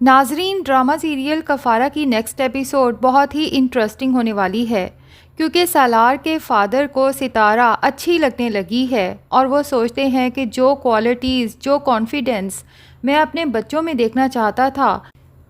ناظرین، drama serial کفارہ کی نیکسٹ ایپیسوڈ بہت ہی انٹرسٹنگ ہونے والی ہے، کیونکہ سالار کے فادر کو ستارہ اچھی لگنے لگی ہے اور وہ سوچتے ہیں کہ جو کوالٹیز، جو کانفیڈنس میں اپنے بچوں میں دیکھنا چاہتا تھا،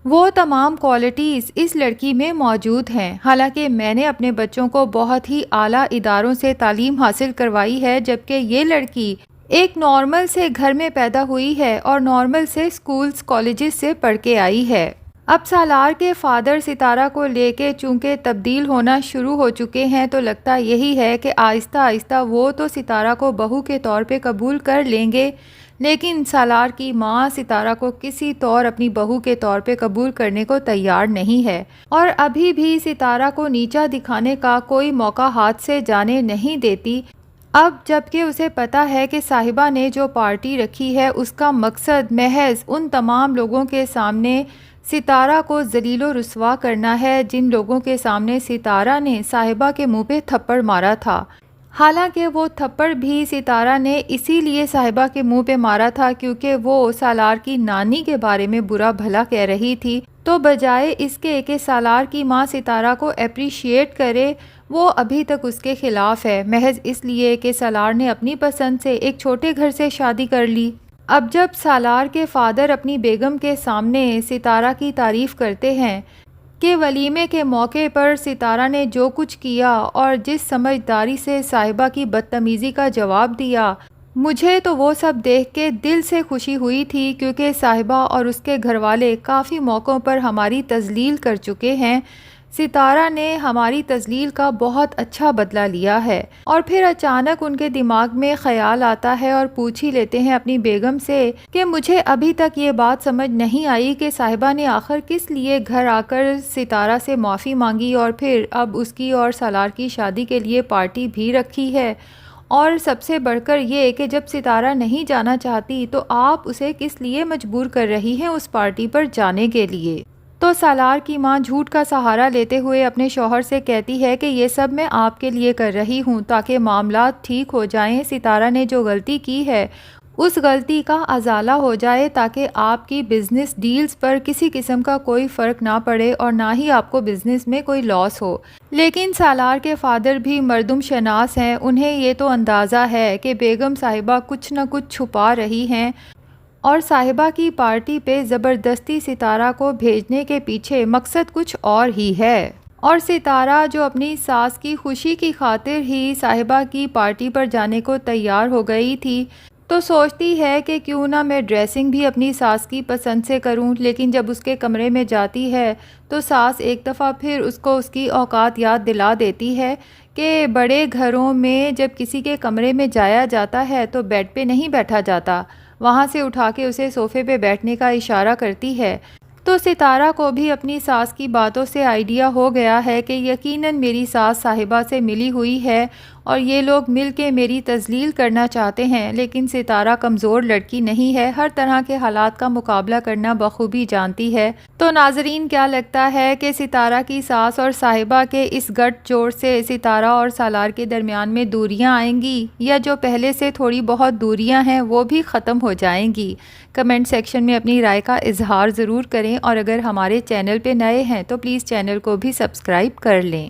وہ تمام کوالٹیز اس لڑکی میں موجود ہیں۔ حالانکہ میں نے اپنے بچوں کو بہت ہی اعلیٰ اداروں سے تعلیم حاصل کروائی ہے، جبکہ یہ لڑکی ایک نارمل سے گھر میں پیدا ہوئی ہے اور نارمل سے اسکولز، کالجز سے پڑھ کے آئی ہے۔ اب سالار کے فادر ستارہ کو لے کے چونکہ تبدیل ہونا شروع ہو چکے ہیں، تو لگتا یہی ہے کہ آہستہ آہستہ وہ تو ستارہ کو بہو کے طور پہ قبول کر لیں گے، لیکن سالار کی ماں ستارہ کو کسی طور اپنی بہو کے طور پہ قبول کرنے کو تیار نہیں ہے، اور ابھی بھی ستارہ کو نیچا دکھانے کا کوئی موقع ہاتھ سے جانے نہیں دیتی۔ اب جب کہ اسے پتہ ہے کہ صاحبہ نے جو پارٹی رکھی ہے اس کا مقصد محض ان تمام لوگوں کے سامنے ستارہ کو ذلیل و رسوا کرنا ہے، جن لوگوں کے سامنے ستارہ نے صاحبہ کے منہ پہ تھپڑ مارا تھا۔ حالانکہ وہ تھپڑ بھی ستارہ نے اسی لیے صاحبہ کے منہ پہ مارا تھا کیونکہ وہ سالار کی نانی کے بارے میں برا بھلا کہہ رہی تھی، تو بجائے اس کے کہ سالار کی ماں ستارہ کو اپریشیٹ کرے، وہ ابھی تک اس کے خلاف ہے، محض اس لیے کہ سالار نے اپنی پسند سے ایک چھوٹے گھر سے شادی کر لی۔ اب جب سالار کے فادر اپنی بیگم کے سامنے ستارہ کی تعریف کرتے ہیں کہ ولیمے کے موقع پر ستارہ نے جو کچھ کیا اور جس سمجھداری سے صاحبہ کی بدتمیزی کا جواب دیا، مجھے تو وہ سب دیکھ کے دل سے خوشی ہوئی تھی، کیونکہ صاحبہ اور اس کے گھر والے کافی موقعوں پر ہماری تذلیل کر چکے ہیں۔ ستارہ نے ہماری تذلیل کا بہت اچھا بدلہ لیا ہے، اور پھر اچانک ان کے دماغ میں خیال آتا ہے اور پوچھ ہی لیتے ہیں اپنی بیگم سے کہ مجھے ابھی تک یہ بات سمجھ نہیں آئی کہ صاحبہ نے آخر کس لیے گھر آ کر ستارہ سے معافی مانگی اور پھر اب اس کی اور سالار کی شادی کے لیے پارٹی بھی رکھی ہے، اور سب سے بڑھ کر یہ کہ جب ستارہ نہیں جانا چاہتی تو آپ اسے کس لیے مجبور کر رہی ہیں اس پارٹی پر جانے کے لیے۔ تو سالار کی ماں جھوٹ کا سہارا لیتے ہوئے اپنے شوہر سے کہتی ہے کہ یہ سب میں آپ کے لیے کر رہی ہوں تاکہ معاملات ٹھیک ہو جائیں، ستارہ نے جو غلطی کی ہے اس غلطی کا ازالہ ہو جائے، تاکہ آپ کی بزنس ڈیلز پر کسی قسم کا کوئی فرق نہ پڑے اور نہ ہی آپ کو بزنس میں کوئی لاس ہو۔ لیکن سالار کے فادر بھی مردم شناس ہیں، انہیں یہ تو اندازہ ہے کہ بیگم صاحبہ کچھ نہ کچھ چھپا رہی ہیں، اور صاحبہ کی پارٹی پہ زبردستی ستارہ کو بھیجنے کے پیچھے مقصد کچھ اور ہی ہے۔ اور ستارہ جو اپنی ساس کی خوشی کی خاطر ہی صاحبہ کی پارٹی پر جانے کو تیار ہو گئی تھی، تو سوچتی ہے کہ کیوں نہ میں ڈریسنگ بھی اپنی ساس کی پسند سے کروں، لیکن جب اس کے کمرے میں جاتی ہے تو ساس ایک دفعہ پھر اس کو اس کی اوقات یاد دلا دیتی ہے کہ بڑے گھروں میں جب کسی کے کمرے میں جایا جاتا ہے تو بیڈ پہ نہیں بیٹھا جاتا، وہاں سے اٹھا کے اسے صوفے پہ بیٹھنے کا اشارہ کرتی ہے۔ تو ستارہ کو بھی اپنی ساس کی باتوں سے آئیڈیا ہو گیا ہے کہ یقیناً میری ساس صاحبہ سے ملی ہوئی ہے اور یہ لوگ مل کے میری تذلیل کرنا چاہتے ہیں، لیکن ستارہ کمزور لڑکی نہیں ہے، ہر طرح کے حالات کا مقابلہ کرنا بخوبی جانتی ہے۔ تو ناظرین، کیا لگتا ہے کہ ستارہ کی ساس اور صاحبہ کے اس گٹھ جوڑ سے ستارہ اور سالار کے درمیان میں دوریاں آئیں گی، یا جو پہلے سے تھوڑی بہت دوریاں ہیں وہ بھی ختم ہو جائیں گی؟ کمنٹ سیکشن میں اپنی رائے کا اظہار ضرور کریں، اور اگر ہمارے چینل پہ نئے ہیں تو پلیز چینل کو بھی سبسکرائب کر لیں۔